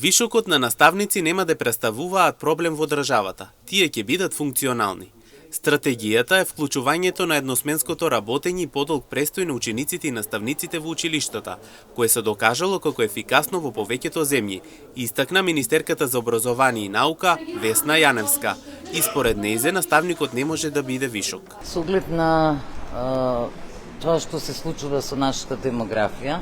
Вишокот на наставници нема да представуваат проблем во државата. Тие ќе бидат функционални. Стратегијата е вклучувањето на едносменското работење и подолг престој на учениците и наставниците во училиштата, кое се докажало како ефикасно во повеќето земји, истакна министерката за образование и наука Весна Јаневска. И според нејзе наставникот не може да биде вишок. Со оглед на тоа што се случува со нашата демографија,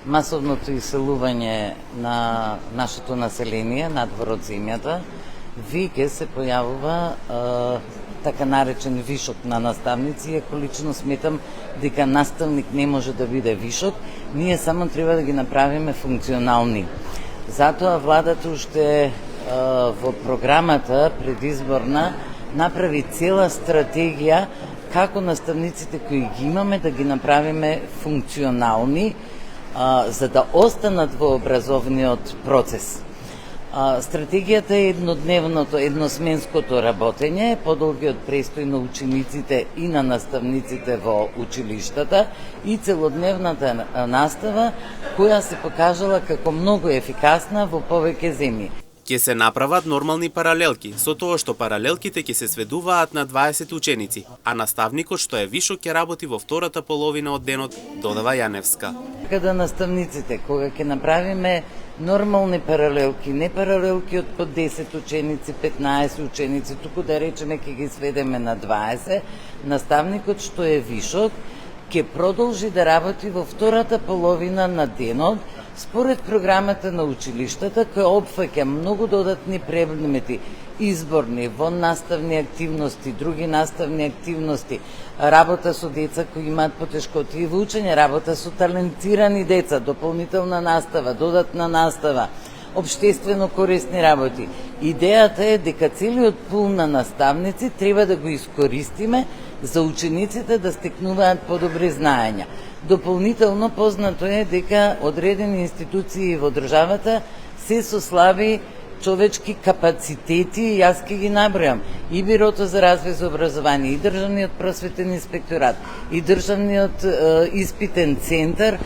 масовното иселување на нашето население надвор од земјата, веќе се појавува така наречен вишок на наставници, иако лично сметам дека наставник не може да биде вишок, ние само треба да ги направиме функционални. Затоа владата уште во програмата предизборна направи цела стратегија како наставниците кои ги имаме да ги направиме функционални, за да останат во образовниот процес. Стратегијата е едносменското работење, подолгиот престој на учениците и на наставниците во училиштата и целодневната настава, која се покажала како многу ефикасна во повеќе земји. Ќе се направат нормални паралелки, со тоа што паралелките ќе се сведуваат на 20 ученици, а наставникот што е вишок ќе работи во втората половина од денот, додава Јаневска. Каде наставниците, кога ќе направиме нормални паралелки, не паралелки од по 10 ученици, 15 ученици, туку да речеме ќе ги сведеме на 20, наставникот што е вишок ќе продолжи да работи во втората половина на денот, според програмата на училиштата, која опфаќа многу додатни предмети, изборни, воннаставни активности, други наставни активности, работа со деца кои имаат потешкоти во учење, работа со талентирани деца, дополнителна настава, додатна настава, општествено корисни работи. Идејата е дека целиот пул на наставници треба да го искористиме за учениците да стекнуваат подобри знаења. Дополнително познато е дека одредени институции во државата се со слаби човечки капацитети, јас ќе ги набројам, и Бирото за развој за образование, и Државниот просветен инспекторат, и Државниот испитен центар,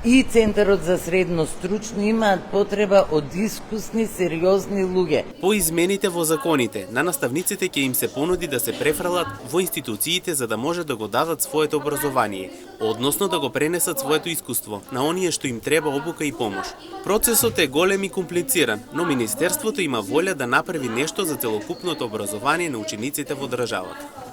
и Центарот за средно стручно имаат потреба од искусни, сериозни луѓе. По измените во законите, на наставниците ќе им се понуди да се префрлат во институциите за да може да го дадат своето образование, односно да го пренесат своето искуство на оние што им треба обука и помош. Процесот е голем и комплициран, но Министерството има волја да направи нешто за целокупното образование на учениците во државата.